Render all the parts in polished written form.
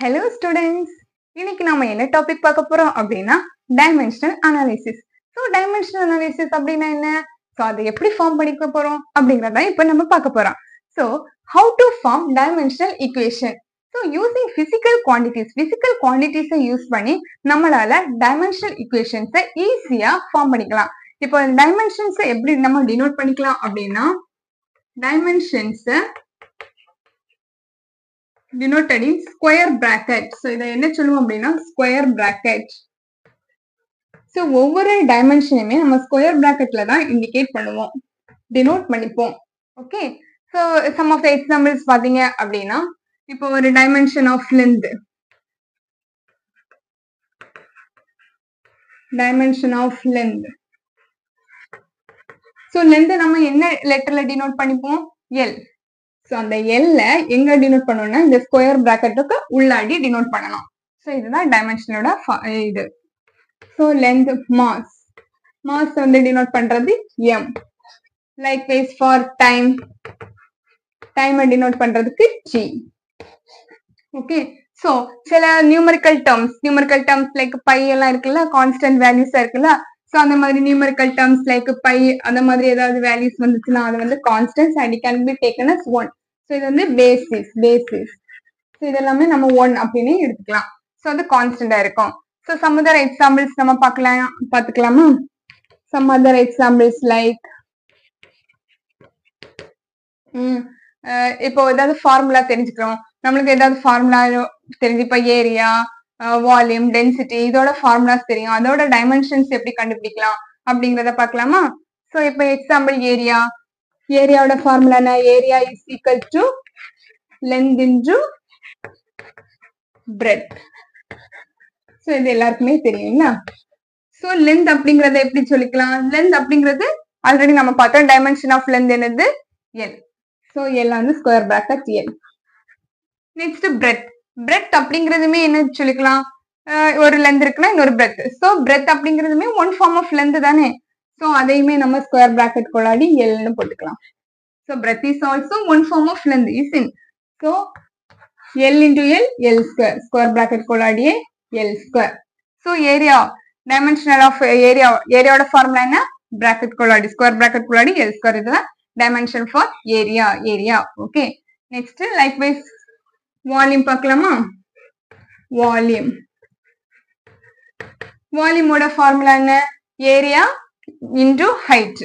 Hello students. இன்னைக்கு நாம என்ன டாபிக் பார்க்க போறோம் அப்படின்னா dimensional analysis. So dimensional analysis அப்படின்னா என்ன? ஸோ அதை எப்படி ஃபார்ம் பண்ணிக்க போறோம் அப்படிங்கறத இப்ப நம்ம பார்க்க போறோம். So how to form dimensional equation. So using physical குவான்டிட்டிஸை யூஸ் பண்ணி நம்மளால டைமென்ஷனல் ஈக்குவேஷன்ஸை ஈஸியா ஃபார்ம் பண்ணிக்கலாம். இப்போ டைமென்ஷன்ஸை எப்படி நம்ம டினோட் பண்ணிக்கலாம் அப்படின்னா டைமென்ஷன்ஸை denoted in square bracket. So இதை என்ன சொல்லுவோம் அப்படின்னா square bracket. So ஒவ்வொரு டைமென்ஷனுமே நம்ம ஸ்கொயர் பிராக்கெட்ல தான் இண்டிகேட் பண்ணுவோம், டினோட் பண்ணிப்போம். Okay, so some of the examples பாத்தீங்க அப்படின்னா இப்போ ஒரு dimension of length, so length நம்ம என்ன லெட்டர்ல டினோட் பண்ணிப்போம்? எல். ஸோ அந்த எல்ல எங்க டினோட் பண்ணணும்னா இந்த ஸ்கொயர் பிராக்கெட்டுக்கு உள்ளாடி டினோட் பண்ணணும். ஸோ இதுதான் டைமென்ஷனோட இது. ஸோ லென்த் மாஸ் வந்து டினோட் பண்றது M. Likewise for time denote பண்றதுக்கு ஜி. ஓகே, ஸோ சில நியூமரிக்கல் டேர்ம்ஸ் லைக் பை எல்லாம் இருக்குல்ல, கான்ஸ்டன்ட் வேல்யூஸா இருக்குல்ல. ஸோ அந்த மாதிரி நியூமரிக்கல் டேர்ம்ஸ் லைக் பை அந்த மாதிரி ஏதாவது வேல்யூஸ் வந்துச்சுன்னா அது வந்து constants and can be taken as 1. So இது வந்து பேசிஸ். ஸோ இதெல்லாமே நம்ம 1 அப்படின்னு எடுத்துக்கலாம். ஸோ அது கான்ஸ்டன்டா இருக்கும். ஸோ சம் அதர் எக்ஸாம்பிள்ஸ் நம்ம பார்த்துக்கலாமா? சம் அதர் எக்ஸாம்பிள்ஸ் லைக் இப்போ ஏதாவது ஃபார்முலா தெரிஞ்சுக்கிறோம், நம்மளுக்கு ஏதாவது ஃபார்முலா தெரிஞ்சு இப்போ ஏரியா, வால்யூம், டென்சிட்டி இதோட ஃபார்முலாஸ் தெரியும், அதோட டைமென்ஷன்ஸ் எப்படி கண்டுபிடிக்கலாம் அப்படிங்கறத பார்க்கலாமா? ஸோ இப்போ எக்ஸாம்பிள் ஏரியாவோட ஃபார்முலா என்ன? Area is equal to length into breadth. So இது எல்லாருக்குமே தெரியுங்களா? ஸோ லென்த் அப்படிங்கறத எப்படி சொல்லிக்கலாம்? லென்த் அப்படிங்கிறது ஆல்ரெடி நம்ம பார்த்தோம், டைமென்ஷன் ஆஃப் லென்த் என்னது? எல். ஸோ எல் வந்து square bracket L. Next breadth அப்படிங்கிறதுமே என்ன சொல்லிக்கலாம்? ஒரு லென்த் இருக்குன்னா இன்னொரு பிரெத். ஸோ பிரெத் அப்படிங்கிறதுமே ஒன் ஃபார்ம் ஆஃப் லென்த் தானே. ஸோ அதையுமே நம்ம ஸ்கொயர் பிராக்கெட் கொள்ளாடி எல்னு போட்டுக்கலாம். So breadth is also one form of length is in. So L into L square, square bracket கொள்ளாடியே L square. So area, dimensional of ஏரியாவோட formula என்ன? Bracket கொள்ளாடி, square bracket கொள்ளாடி எல் ஸ்கொயர். இதுதான் dimension for area. Okay, next likewise volume பார்க்கலாமா? வால்யூமோட formula என்ன? Area into height.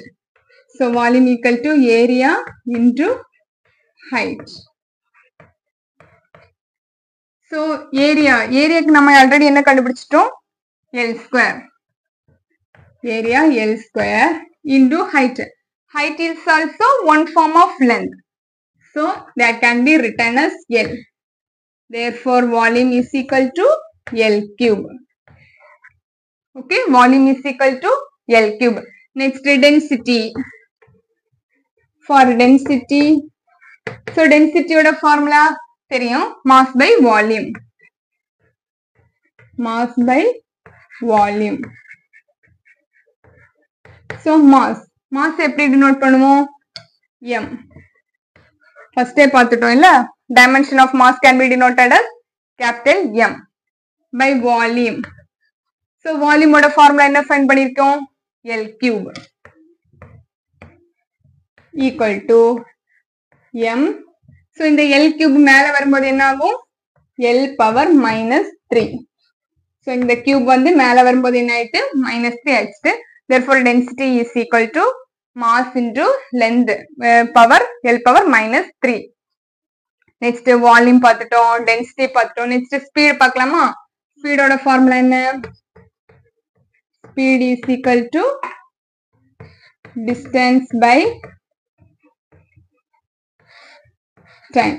So volume equal to area into height. So ஏரியாக்கு நம்ம already என்ன கண்டுபிடிச்சிட்டோம்? L square. Area L square into height. Height is also one form of length. So that can be written as L. Therefore, volume is equal to L cube. Okay, volume is equal to L cube. Next, density. For density, so density oda formula theriyum, mass by volume. So mass எப்படி denote பண்ணுவோம்? m. ஃபர்ஸ்டே பார்த்துட்டோம் இல்ல, dimension of mass can be denoted as capital M by volume. So வால்யூமோட formula என்ன find பண்ணிருக்கோம்? L cube equal to M. சோ இந்த L cube மேல வரும்போது என்ன ஆகும்? L power -3. சோ இந்த கியூப் வந்து மேல வரும்போது என்ன ஆயிட்டு? -3 ஆயிடுச்சு. Therefore density is equal to mass into length power L power -3. Next volume பார்த்துட்டோம், density பார்த்துட்டோம். Next speed பார்க்கலாமா? ஸ்பீடோட ஃபார்முலா என்ன? Speed is equal to distance by time.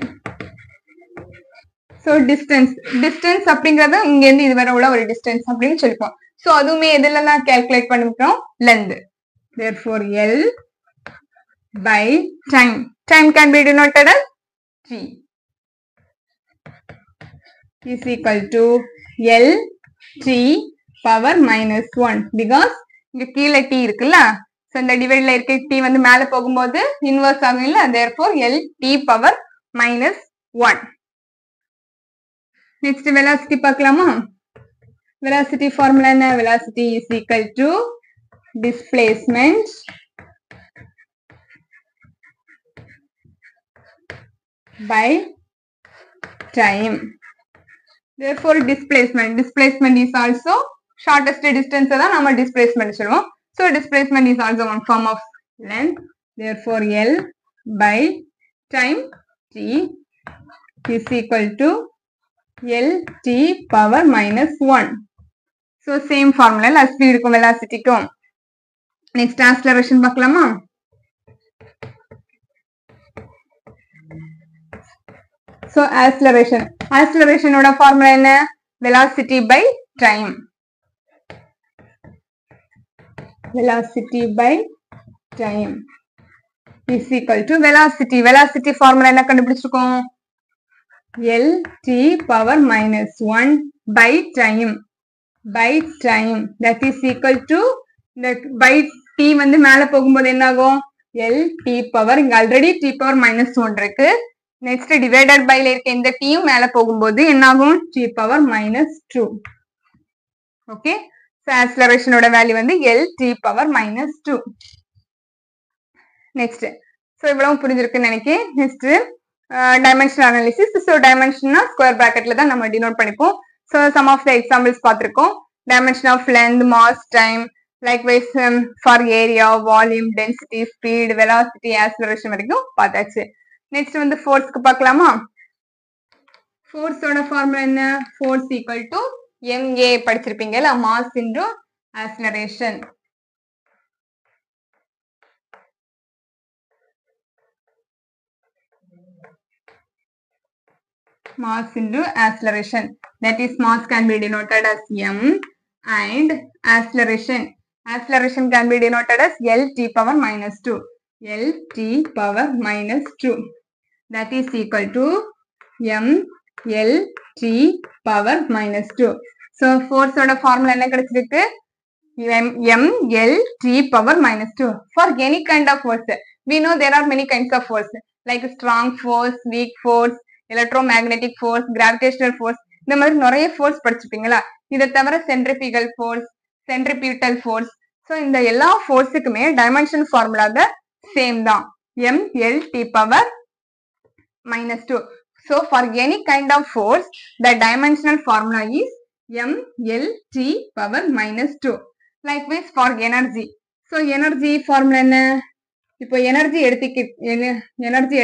So distance அப்படிங்கறது இங்க இருந்து இது வரை உள்ள ஒரு டிஸ்டன்ஸ் அப்படின்னு சொல்லிப்போம். சோ அதுவுமே எதெல்லாம் கால்குலேட் பண்ணிருக்கோம்? Length. Therefore L by time can be denoted as T is equal to L T power -1 because இங்க கீழே T இருக்குல்ல. சோ இந்த டிவைட்ல இருக்க T வந்து மேல போகும்போது இன்வர்ஸ் ஆகும் இல்ல. Therefore L T power -1. Next velocity பார்க்கலாமா? Velocity formula என்ன? Velocity is equal to displacement by time. Therefore displacement is also shortest distance தான் நம்ம displacement சொல்லுவோம். So displacement is also one form of length. Therefore L by time t is equal to L t power minus 1. So same formula as speed இருக்கும் velocity க்கும். Next acceleration பார்க்கலாமா? So acceleration ஓட formula என்ன? Velocity by time. Velocity by time is equal to velocity formula என்ன கண்டுபிடிச்சிருக்கோம்? L t power minus 1 by time that is equal to by t வந்து மேல போகும்போது என்ன ஆகும்? L t power இங்க ஆல்ரெடி t power minus 1 இருக்கு. நெக்ஸ்ட் டிவைடட் பைல இருக்க இந்த டீயும் மேல போகும்போது என்ன ஆகும்? t power minus 2. Okay, so ஆக்ஸலரேஷனோட வேல்யூ வந்து L t power minus 2. Next, so இவ்வளவு புரிஞ்சிருக்குன்னு நினைக்கிறேன். Next dimensional analysis. சோ டைமென்ஷன்னா ஸ்கொயர் பிராக்கெட்ல தான் நம்ம டினோட் பண்ணிப்போம். So sum of the examples பார்த்திருக்கோம். Dimension of length, mass, time, likewise for area, volume, density, speed, velocity, acceleration வரைக்கும் பார்த்தாச்சு. நெக்ஸ்ட் வந்து ஃபோர்ஸ்க்கு பார்க்கலாமா? ஃபோர்ஸோட ஃபார்முலா என்ன? ஃபோர்ஸ் ஈக்குவல் டு ma படிச்சிருப்பீங்கல்ல, mass into acceleration. Mass into acceleration, that is mass can be denoted as m and acceleration can be denoted as L t power minus 2. L t power minus 2 that is equal to m L t power minus 2. So force oda formula enna kedachirukku? m L t power minus 2. For any kind of force, we know there are many kinds of force like strong force, weak force, electromagnetic force, gravitational force. இந்த மாதிரி நிறைய force படிச்சிருப்பீங்களா? இதை தவிர centrifugal force, centripetal force. So இந்த எல்லா ஃபோர்ஸுக்குமே dimension formula same தான், m L t power minus 2. So for any kind of force, the dimensional formula is m L t power minus 2. Likewise for energy. So energy formula என்ன? இப்போ energy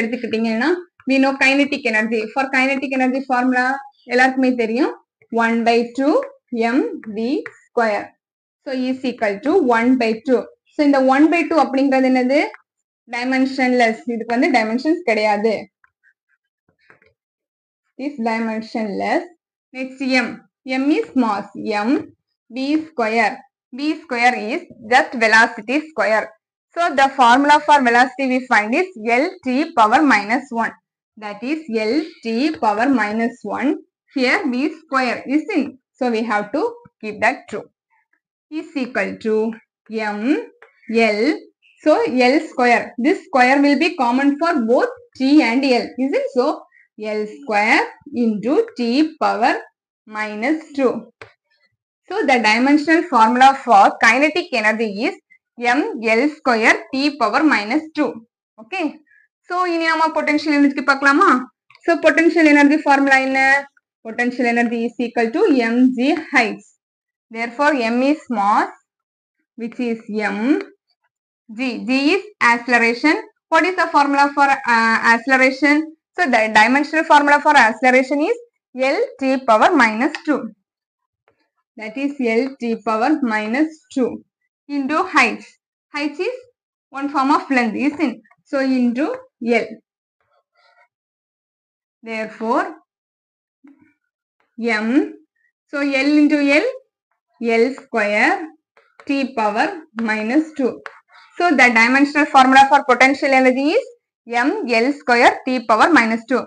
எடுத்துக்கிட்டீங்கன்னா we know kinetic energy. For kinetic energy formula எல்லாருக்குமே தெரியும், 1/2 mv square. So is equal to 1/2. So இந்த 1/2 அப்படிங்கிறது என்னது? dimensionless. இதுக்கு வந்து dimensions கிடையாது. Is dimensionless. Next m is mass, m v square. V square is just velocity square. So the formula for velocity we find is L t power minus 1. That is L t power minus 1. Here v square is in. So we have to keep that true. Is equal to m L. So L square. This square will be common for both t and L. Is it so? L square into t power minus 2. So the dimensional formula for kinetic energy is m L square t power minus 2. Okay. So இனி நாம potential energy பார்க்கலாமா? So potential energy formula என்ன? Potential energy is equal to mg height. Therefore m is mass, which is m. G is acceleration. What is the formula for acceleration? So the dimensional formula for acceleration is L t power minus 2. That is L t power minus 2 into height. Height is one form of length, isn't? So into L. Therefore m. So L into L, L square t power minus 2. So the dimensional formula for potential energy is m L square t power minus 2.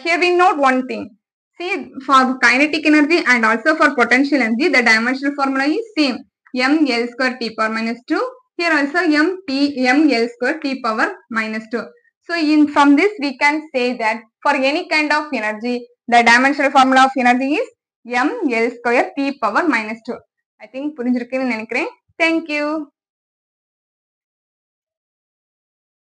Here we note one thing. See, for kinetic energy and also for potential energy, the dimensional formula is same, m L square t power minus 2. Here also m L square t power minus 2. So from this we can say that for any kind of energy, the dimensional formula of energy is ml square p power minus 2. I think புரிஞ்சிருக்குன்னு நினைக்கிறேன். Thank you.